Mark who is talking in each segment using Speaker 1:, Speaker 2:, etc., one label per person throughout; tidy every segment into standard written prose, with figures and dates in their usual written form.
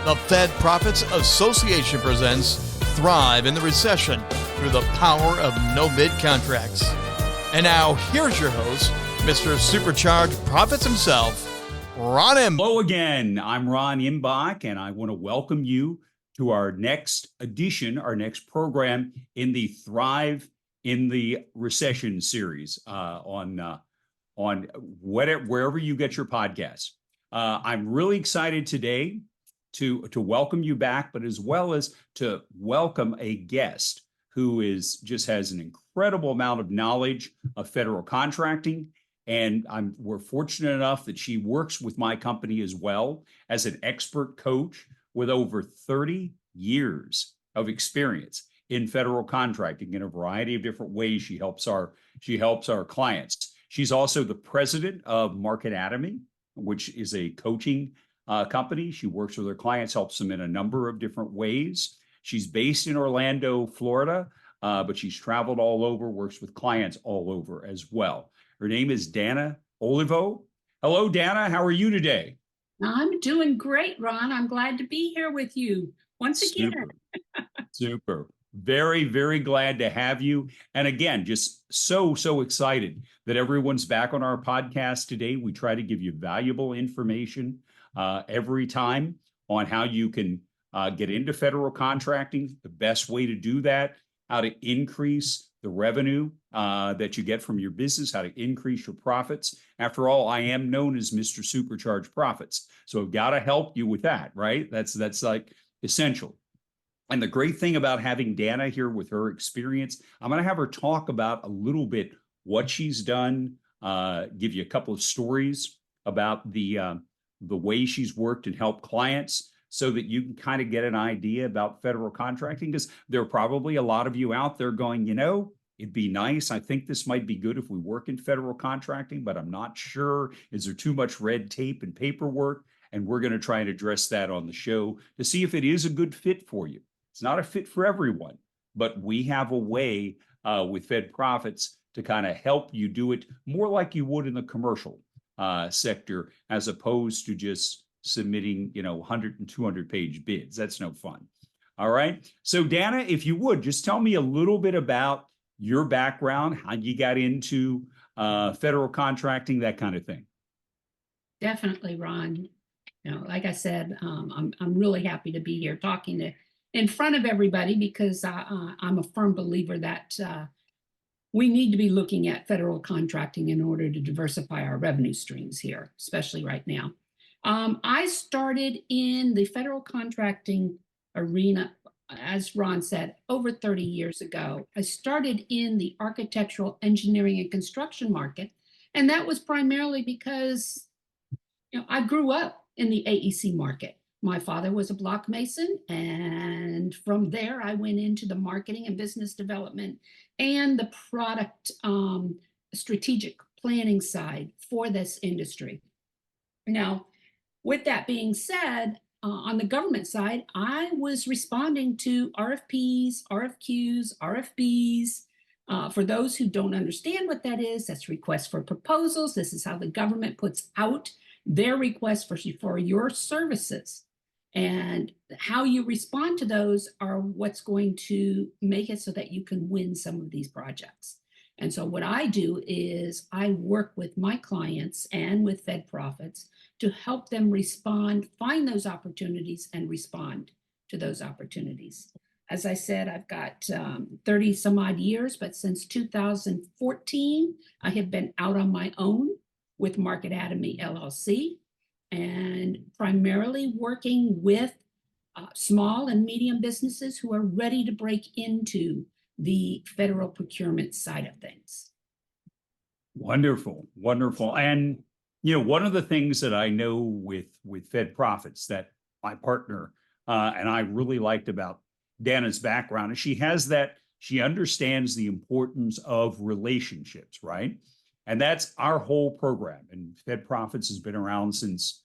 Speaker 1: The FedProfits Association presents Thrive in the Recession through the power of no-bid contracts. And now, here's your host, Mr. Supercharged Profits himself, Ron Imbach.
Speaker 2: Hello again. I'm Ron Imbach, and I want to welcome you to our next edition, our next program in the Thrive in the Recession series on wherever you get your podcasts. I'm really excited today to welcome you back, but as well as to welcome a guest who just has an incredible amount of knowledge of federal contracting. And we're fortunate enough that she works with my company as well as an expert coach with over 30 years of experience in federal contracting in a variety of different ways. She helps our clients. She's also the president of Market-Atomy, which is a coaching company. She works with her clients, helps them in a number of different ways. She's based in Orlando, Florida, but she's traveled all over, works with clients all over as well. Her name is Danna Olivo. Hello, Danna. How are you today?
Speaker 3: I'm doing great, Ron. I'm glad to be here with you once again.
Speaker 2: Super. Very, very glad to have you. And again, just so excited that everyone's back on our podcast today. We try to give you valuable information every time on how you can get into federal contracting, the best way to do that, how to increase the revenue that you get from your business, how to increase your profits. After all, I am known as Mr. Supercharged Profits. So I've got to help you with that, right? That's like essential. And the great thing about having Danna here with her experience, I'm going to have her talk about a little bit what she's done, give you a couple of stories about the way she's worked and helped clients so that you can kind of get an idea about federal contracting, because there are probably a lot of you out there going, it'd be nice. I think this might be good if we work in federal contracting, but I'm not sure. Is there too much red tape and paperwork? And we're going to try and address that on the show to see if it is a good fit for you. It's not a fit for everyone, but we have a way with FedProfits to kind of help you do it more like you would in the commercial sector, as opposed to just submitting, 100 and 200 page bids. That's no fun. All right. So Danna, if you would, just tell me a little bit about your background, how you got into federal contracting, that kind of thing.
Speaker 3: Definitely, Ron. Like I said, I'm really happy to be here talking in front of everybody, because I'm a firm believer that we need to be looking at federal contracting in order to diversify our revenue streams here, especially right now. I started in the federal contracting arena, as Ron said, over 30 years ago. I started in the architectural, engineering, and construction market, and that was primarily because I grew up in the AEC market. My father was a block mason, and from there I went into the marketing and business development and the product strategic planning side for this industry. Now, with that being said, on the government side, I was responding to RFPs, RFQs, RFBs. For those who don't understand what that is, that's requests for proposals. This is how the government puts out their requests for your services. And how you respond to those are what's going to make it so that you can win some of these projects. And so what I do is I work with my clients and with FedProfits to help them find those opportunities and respond to those opportunities. As I said, I've got 30 some odd years, but since 2014, I have been out on my own with Market-Atomy LLC, and primarily working with small and medium businesses who are ready to break into the federal procurement side of things.
Speaker 2: Wonderful. And, one of the things that I know with FedProfits that my partner and I really liked about Danna's background is she understands the importance of relationships, right? And that's our whole program. And FedProfits has been around since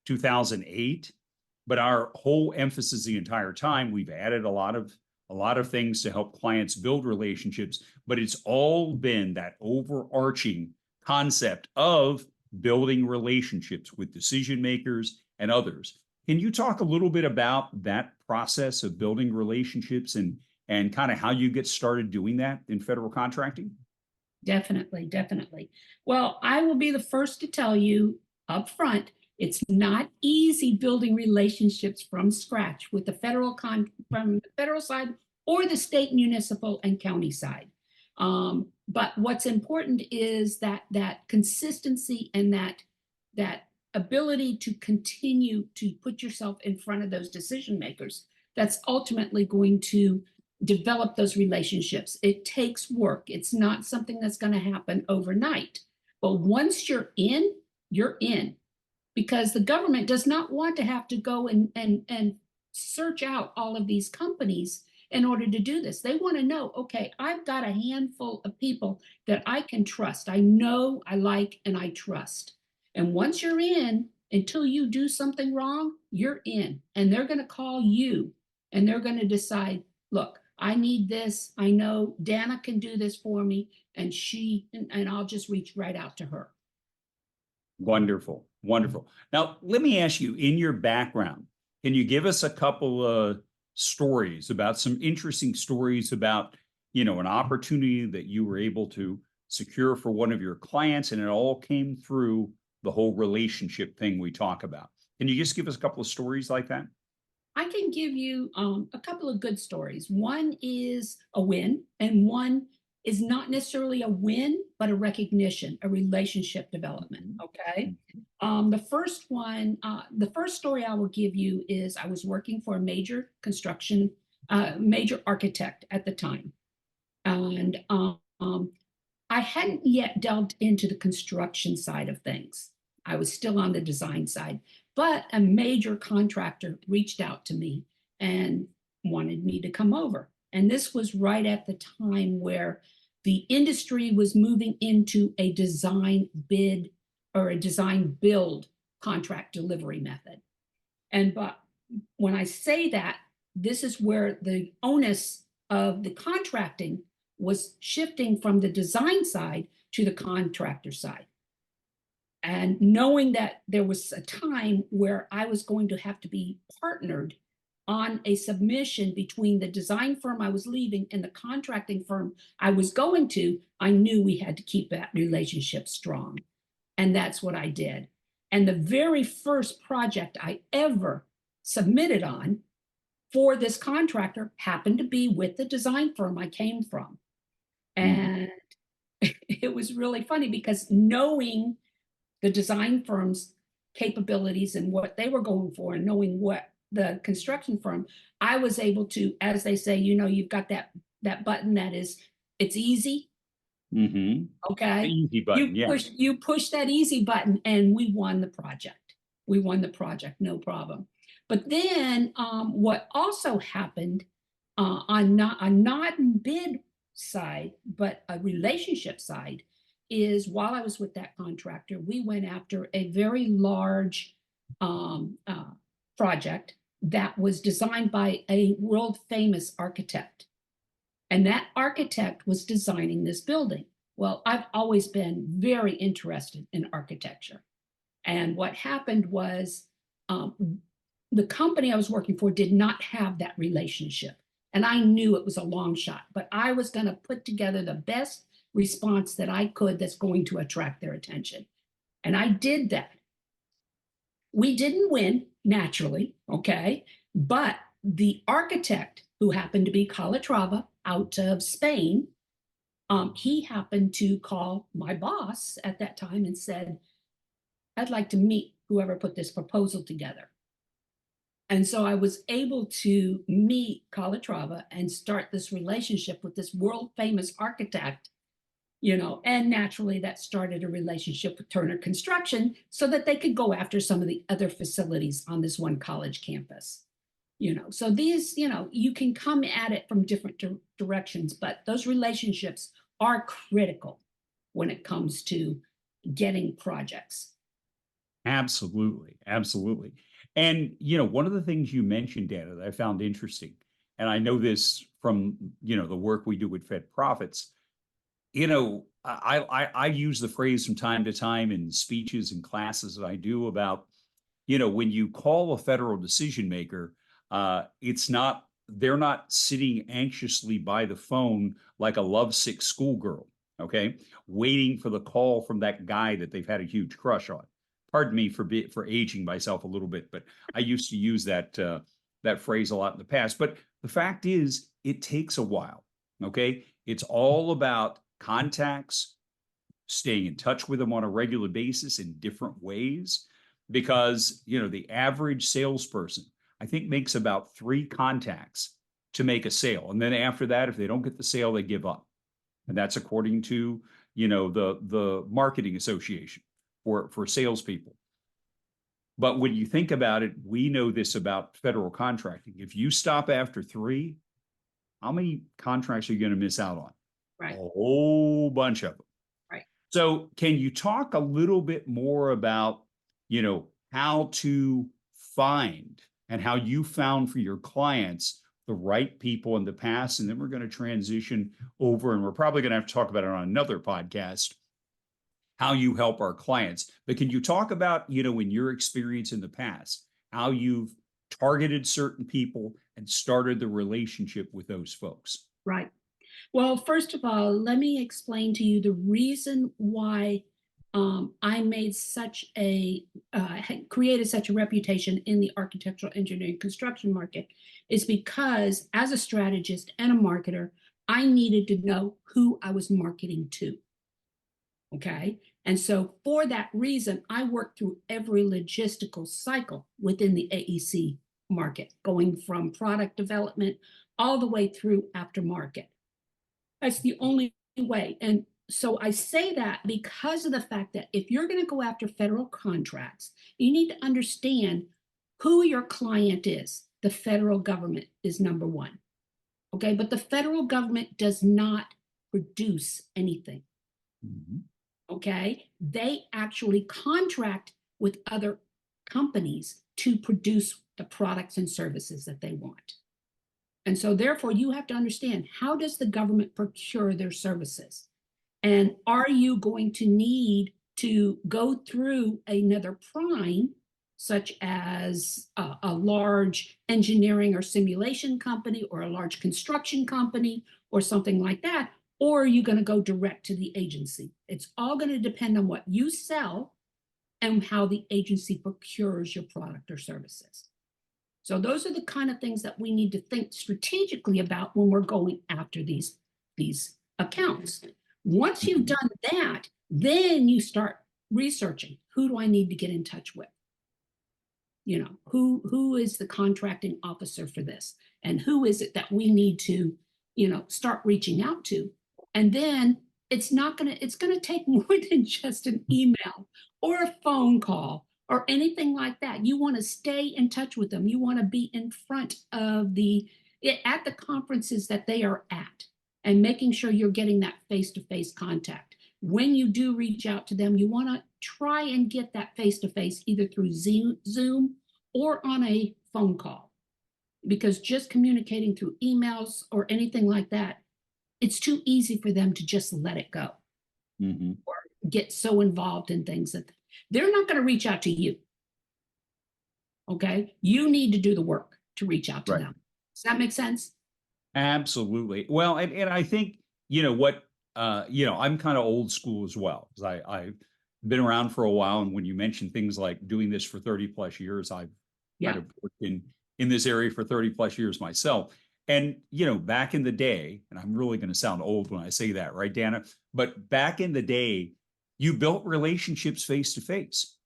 Speaker 2: 2008, but our whole emphasis the entire time, we've added a lot of things to help clients build relationships, but it's all been that overarching concept of building relationships with decision makers and others. Can you talk a little bit about that process of building relationships and kind of how you get started doing that in federal contracting?
Speaker 3: Definitely, definitely. Well, I will be the first to tell you up front, it's not easy building relationships from scratch with the from the federal side or the state, municipal, and county side. But what's important is that consistency and that ability to continue to put yourself in front of those decision makers. That's ultimately going to develop those relationships. It takes work. It's not something that's going to happen overnight. But once you're in, because the government does not want to have to go and search out all of these companies in order to do this. They want to know, okay, I've got a handful of people that I can trust. I know, I like, and I trust. And once you're in, until you do something wrong, you're in. And they're going to call you and they're going to decide, look, I need this. I know Danna can do this for me. And I'll just reach right out to her.
Speaker 2: Wonderful. Wonderful. Now, let me ask you, in your background, can you give us a couple of stories about some interesting stories about, an opportunity that you were able to secure for one of your clients and it all came through the whole relationship thing we talk about? Can you just give us a couple of stories like that?
Speaker 3: I can give you a couple of good stories. One is a win, and one is not necessarily a win, but a recognition, a relationship development. Okay. The first story I will give you is I was working for a major construction, major architect at the time. And I hadn't yet delved into the construction side of things. I was still on the design side, but a major contractor reached out to me and wanted me to come over. And this was right at the time where the industry was moving into a design bid or a design build contract delivery method. But when I say that, this is where the onus of the contracting was shifting from the design side to the contractor side. And knowing that there was a time where I was going to have to be partnered on a submission between the design firm I was leaving and the contracting firm I was going to, I knew we had to keep that relationship strong. And that's what I did. And the very first project I ever submitted on for this contractor happened to be with the design firm I came from. And it was really funny because knowing the design firm's capabilities and what they were going for and knowing what the construction firm, I was able to, as they say, you've got that button that is, it's easy. Okay.
Speaker 2: The easy button,
Speaker 3: you push that easy button and we won the project. No problem. But then what also happened on not bid side, but a relationship side, is while I was with that contractor, we went after a very large project that was designed by a world famous architect. And that architect was designing this building. Well, I've always been very interested in architecture. And what happened was the company I was working for did not have that relationship. And I knew it was a long shot, but I was going to put together the best response that I could that's going to attract their attention. And I did that. We didn't win, naturally, okay? But the architect, who happened to be Calatrava out of Spain, he happened to call my boss at that time and said, I'd like to meet whoever put this proposal together. And so I was able to meet Calatrava and start this relationship with this world famous architect, and naturally that started a relationship with Turner Construction so that they could go after some of the other facilities on this one college campus. So these, you can come at it from different directions, but those relationships are critical when it comes to getting projects.
Speaker 2: Absolutely. Absolutely. And, one of the things you mentioned, Danna, that I found interesting, and I know this from, the work we do with FedProfits, I use the phrase from time to time in speeches and classes that I do about, when you call a federal decision maker, they're not sitting anxiously by the phone like a lovesick schoolgirl, okay, waiting for the call from that guy that they've had a huge crush on. Pardon me for aging myself a little bit, but I used to use that phrase a lot in the past. But the fact is, it takes a while, okay? It's all about contacts, staying in touch with them on a regular basis in different ways, because the average salesperson, I think, makes about 3 contacts to make a sale, and then after that, if they don't get the sale, they give up. And that's according to the marketing association for salespeople. But when you think about it, we know this about federal contracting. If you stop after 3, how many contracts are you going to miss out on?
Speaker 3: Right.
Speaker 2: A whole bunch of them.
Speaker 3: Right.
Speaker 2: So can you talk a little bit more about, how to find and how you found for your clients the right people in the past? And then we're going to transition over, and we're probably going to have to talk about it on another podcast, how you help our clients. But can you talk about, in your experience in the past, how you've targeted certain people and started the relationship with those folks?
Speaker 3: Right. Well, first of all, let me explain to you the reason why I made created such a reputation in the architectural engineering construction market is because as a strategist and a marketer, I needed to know who I was marketing to. Okay. And so for that reason, I worked through every logistical cycle within the AEC market, going from product development all the way through aftermarket. That's the only way. And so I say that because of the fact that if you're going to go after federal contracts, you need to understand who your client is. The federal government is number one. Okay. But the federal government does not produce anything.
Speaker 2: Mm-hmm.
Speaker 3: Okay. They actually contract with other companies to produce the products and services that they want. And so therefore you have to understand, how does the government procure their services? And are you going to need to go through another prime, such as a large engineering or simulation company or a large construction company or something like that? Or are you going to go direct to the agency? It's all going to depend on what you sell and how the agency procures your product or services. So those are the kind of things that we need to think strategically about when we're going after these accounts. Once you've done that, then you start researching, who do I need to get in touch with? Who is the contracting officer for this? And who is it that we need to, start reaching out to? And then it's going to take more than just an email or a phone call or anything like that. You want to stay in touch with them. You want to be in front of at the conferences that they are at, and making sure you're getting that face-to-face contact. When you do reach out to them, you want to try and get that face-to-face either through Zoom or on a phone call, because just communicating through emails or anything like that, it's too easy for them to just let it go.
Speaker 2: Mm-hmm.
Speaker 3: Or get so involved in things that they're not going to reach out to you. Okay. You need to do the work to reach out to them. Does that make sense?
Speaker 2: Absolutely. Well, and I think, I'm kind of old school as well, because I've been around for a while. And when you mention things like doing this for 30 plus years, I've kind of worked in this area for 30 plus years myself. And, back in the day, and I'm really going to sound old when I say that, right, Danna? But back in the day, you built relationships face to face.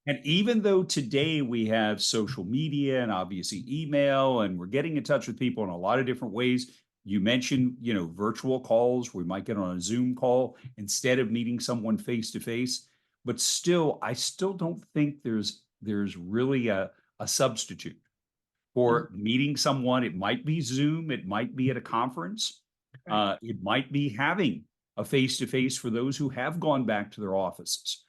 Speaker 2: And even though today we have social media and obviously email, and we're getting in touch with people in a lot of different ways, you mentioned, virtual calls. We might get on a Zoom call instead of meeting someone face to face. But still, I still don't think there's really a substitute for meeting someone. It might be Zoom. It might be at a conference. It might be having a face-to-face for those who have gone back to their offices,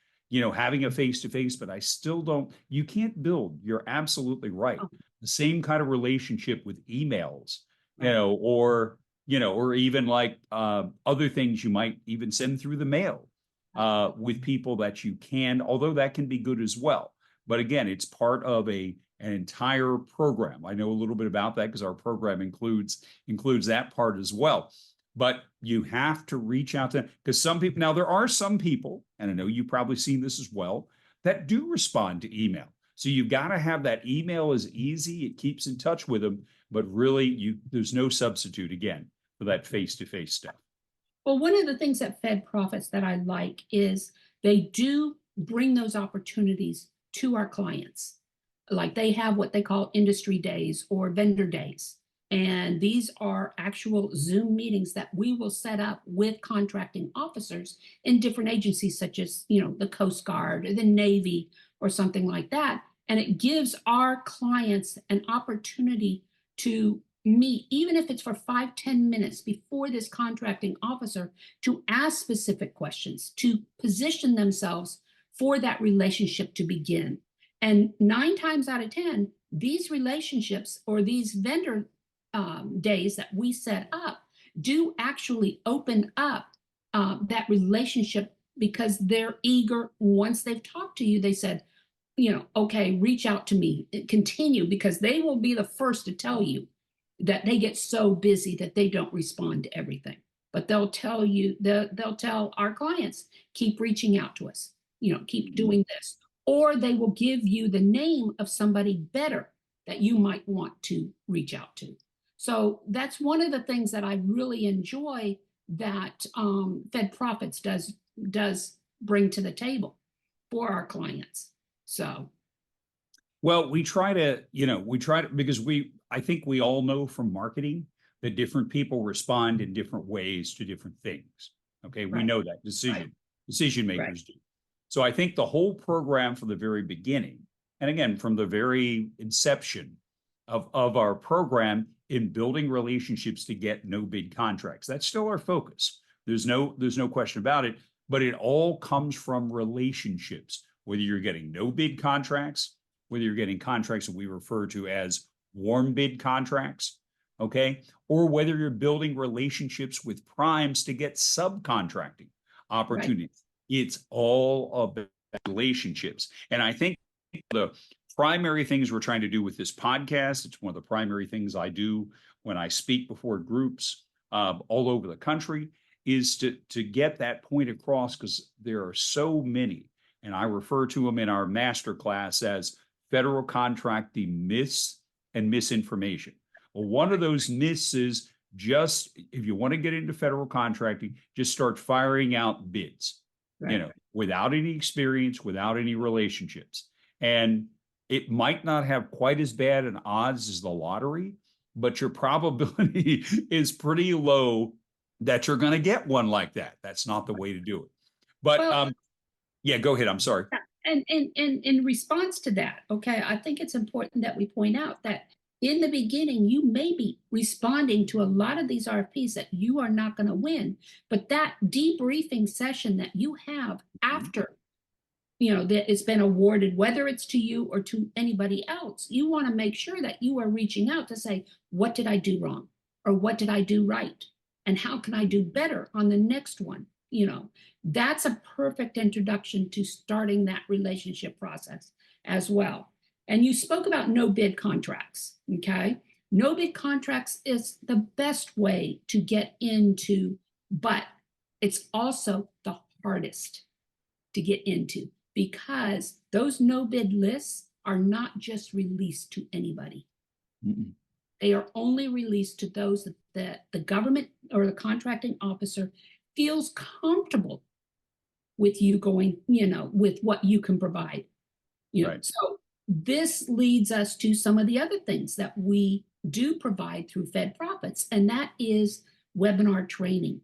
Speaker 2: having a face-to-face, but I still don't, you can't build, you're absolutely right, the same kind of relationship with emails, or even like other things you might even send through the mail with people that you can, although that can be good as well. But again, it's part of an entire program. I know a little bit about that because our program includes that part as well. But you have to reach out to, because some people, now there are some people, and I know you've probably seen this as well, that do respond to email. So you've got to have that email is easy. It keeps in touch with them, but really there's no substitute again for that face-to-face stuff.
Speaker 3: Well, one of the things at FedProfits that I like is they do bring those opportunities to our clients. Like they have what they call industry days or vendor days. And these are actual Zoom meetings that we will set up with contracting officers in different agencies, such as, the Coast Guard or the Navy or something like that. And it gives our clients an opportunity to meet, even if it's for 5-10 minutes before this contracting officer, to ask specific questions, to position themselves for that relationship to begin. And 9 times out of 10, these relationships or these vendor days that we set up do actually open up that relationship, because they're eager. Once they've talked to you, they said, okay, reach out to me, continue, because they will be the first to tell you that they get so busy that they don't respond to everything. But they'll tell you, they'll tell our clients, keep reaching out to us, keep doing this. Or they will give you the name of somebody better that you might want to reach out to. So that's one of the things that I really enjoy that FedProfits does bring to the table for our clients. So,
Speaker 2: well, we try to, because I think we all know from marketing that different people respond in different ways to different things. Okay, we know that decision makers do. So I think the whole program from the very beginning, and again, from the very inception of our program in building relationships to get no bid contracts, that's still our focus. There's no question about it, but it all comes from relationships, whether you're getting no bid contracts, whether you're getting contracts that we refer to as warm bid contracts, okay, or whether you're building relationships with primes to get subcontracting opportunities. It's all about relationships. And I think the primary things we're trying to do with this podcast, it's one of the primary things I do when I speak before groups all over the country, is to get that point across, because there are so many, and I refer to them in our master class as federal contracting myths and misinformation. Well, one of those myths is just, if you want to get into federal contracting, just start firing out bids. Without any experience, without any relationships. And it might not have quite as bad an odds as the lottery, but your probability is pretty low that you're going to get one like that. That's not the way to do it. But yeah, go ahead. I'm sorry.
Speaker 3: And in response to that, okay, I think it's important that we point out that in the beginning, you may be responding to a lot of these RFPs that you are not going to win, but that debriefing session that you have after, that it's been awarded, whether it's to you or to anybody else, you want to make sure that you are reaching out to say, what did I do wrong? Or what did I do right? And how can I do better on the next one? That's a perfect introduction to starting that relationship process as well. And you spoke about no bid contracts, okay? No bid contracts is the best way to get into, but it's also the hardest to get into, because those no bid lists are not just released to anybody. They are only released to those that the government or the contracting officer feels comfortable with you going, with what you can provide. So this leads us to some of the other things that we do provide through FedProfits, and that is webinar training.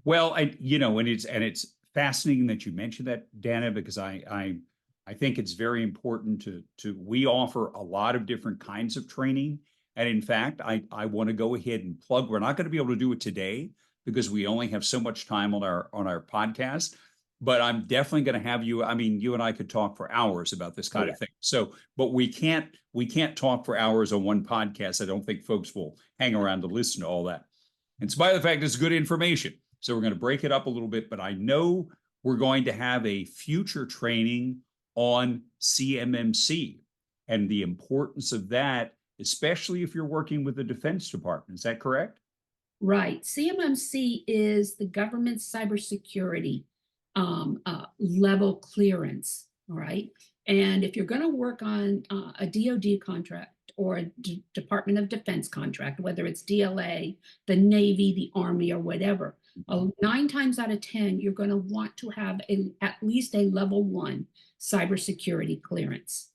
Speaker 2: Well, and it's fascinating that you mentioned that, Danna, because I think it's very important we offer a lot of different kinds of training. And in fact, I want to go ahead and plug, we're not going to be able to do it today because we only have so much time on our podcast, but I'm definitely going to have you. I mean, you and I could talk for hours about this kind of thing. So, but we can't talk for hours on one podcast. I don't think folks will hang around to listen to all that. In spite of the fact it's good information. So we're going to break it up a little bit, but I know we're going to have a future training on CMMC and the importance of that, especially if you're working with the Defense Department. Is that correct?
Speaker 3: Right. CMMC is the government cybersecurity level clearance. All right. And if you're going to work on a DoD contract or a Department of Defense contract, whether it's DLA, the Navy, the Army, or whatever, 9 times out of 10, you're going to want to have at least a level 1 cybersecurity clearance.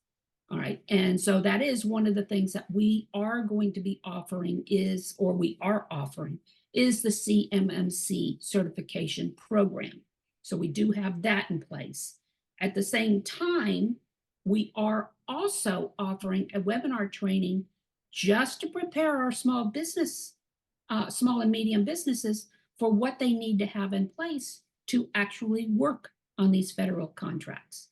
Speaker 3: All right. And so that is one of the things that we are going to be offering is the CMMC certification program. So we do have that in place. At the same time, we are also offering a webinar training just to prepare our small and medium businesses for what they need to have in place to actually work on these federal contracts.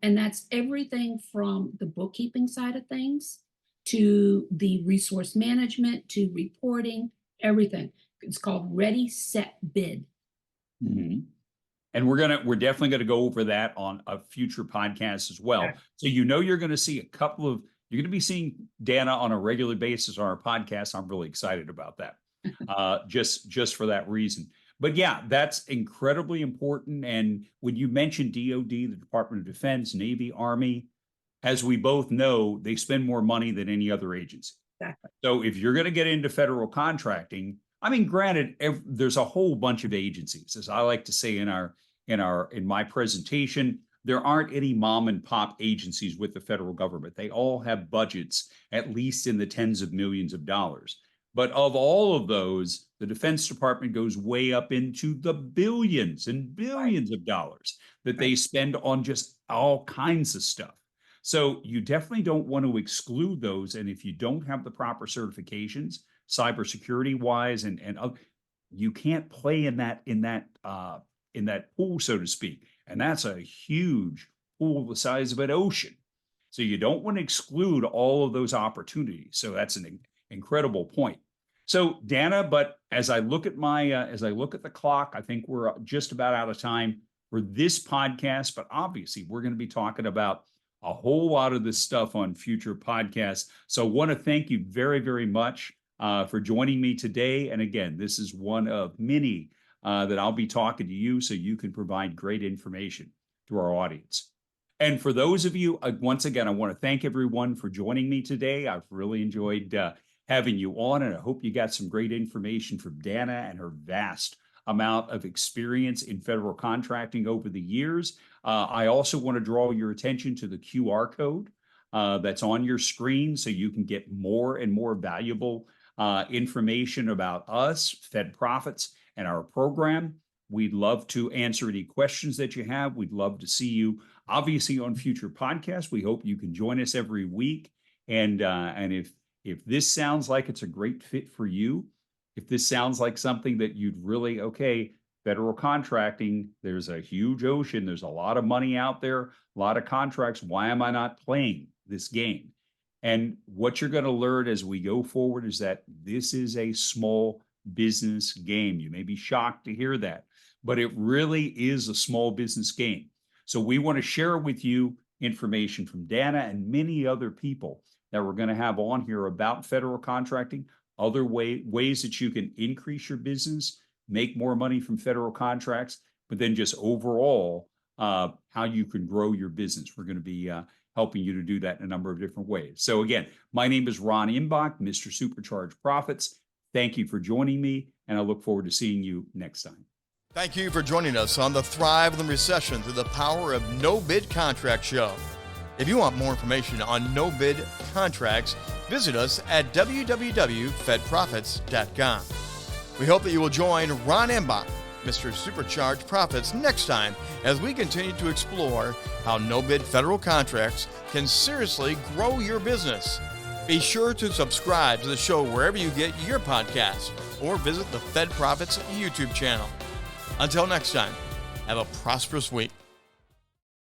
Speaker 3: And that's everything from the bookkeeping side of things to the resource management to reporting, everything. It's called Ready, Set, Bid.
Speaker 2: Mm-hmm. And we're definitely going to go over that on a future podcast as well. Okay. So you're going to see you're going to be seeing Danna on a regular basis on our podcast. I'm really excited about that, just for that reason. But yeah, that's incredibly important. And when you mentioned DoD, the Department of Defense, Navy, Army, as we both know, they spend more money than any other agency.
Speaker 3: Exactly.
Speaker 2: So if you're going to get into federal contracting, I mean, granted, there's a whole bunch of agencies, as I like to say in my presentation. There aren't any mom and pop agencies with the federal government. They all have budgets, at least in the tens of millions of dollars. But of all of those, the Defense Department goes way up into the billions and billions of dollars that they spend on just all kinds of stuff. So you definitely don't want to exclude those. And if you don't have the proper certifications, cybersecurity wise, and you can't play in that pool, so to speak. And that's a huge pool the size of an ocean. So you don't want to exclude all of those opportunities. So that's an incredible point. So Danna, but as I look at the clock, I think we're just about out of time for this podcast, but obviously we're going to be talking about a whole lot of this stuff on future podcasts. So I want to thank you very, very much for joining me today. And again, this is one of many that I'll be talking to you so you can provide great information to our audience. And for those of you, once again, I want to thank everyone for joining me today. I've really enjoyed having you on, and I hope you got some great information from Danna and her vast amount of experience in federal contracting over the years. I also want to draw your attention to the QR code that's on your screen so you can get more and more valuable information about us, FedProfits, and our program. We'd love to answer any questions that you have. We'd love to see you, obviously, on future podcasts. We hope you can join us every week. And if this sounds like it's a great fit for you, if this sounds like something that you'd really, federal contracting, there's a huge ocean, there's a lot of money out there, a lot of contracts. Why am I not playing this game? And what you're going to learn as we go forward is that this is a small business game. You may be shocked to hear that, but it really is a small business game. So we want to share with you information from Danna and many other people that we're going to have on here about federal contracting, other ways that you can increase your business, make more money from federal contracts, but then just overall how you can grow your business. We're going to be helping you to do that in a number of different ways. So again, my name is Ron Imbach, Mr. Supercharged Profits. Thank you for joining me, and I look forward to seeing you next time.
Speaker 1: Thank you for joining us on the Thrive in the Recession through the Power of No Bid Contract show. If you want more information on no bid contracts, visit us at www.fedprofits.com. We hope that you will join Ron Imbach, Mr. Supercharged Profits, next time as we continue to explore how no-bid federal contracts can seriously grow your business. Be sure to subscribe to the show wherever you get your podcasts or visit the FedProfits YouTube channel. Until next time, have a prosperous week.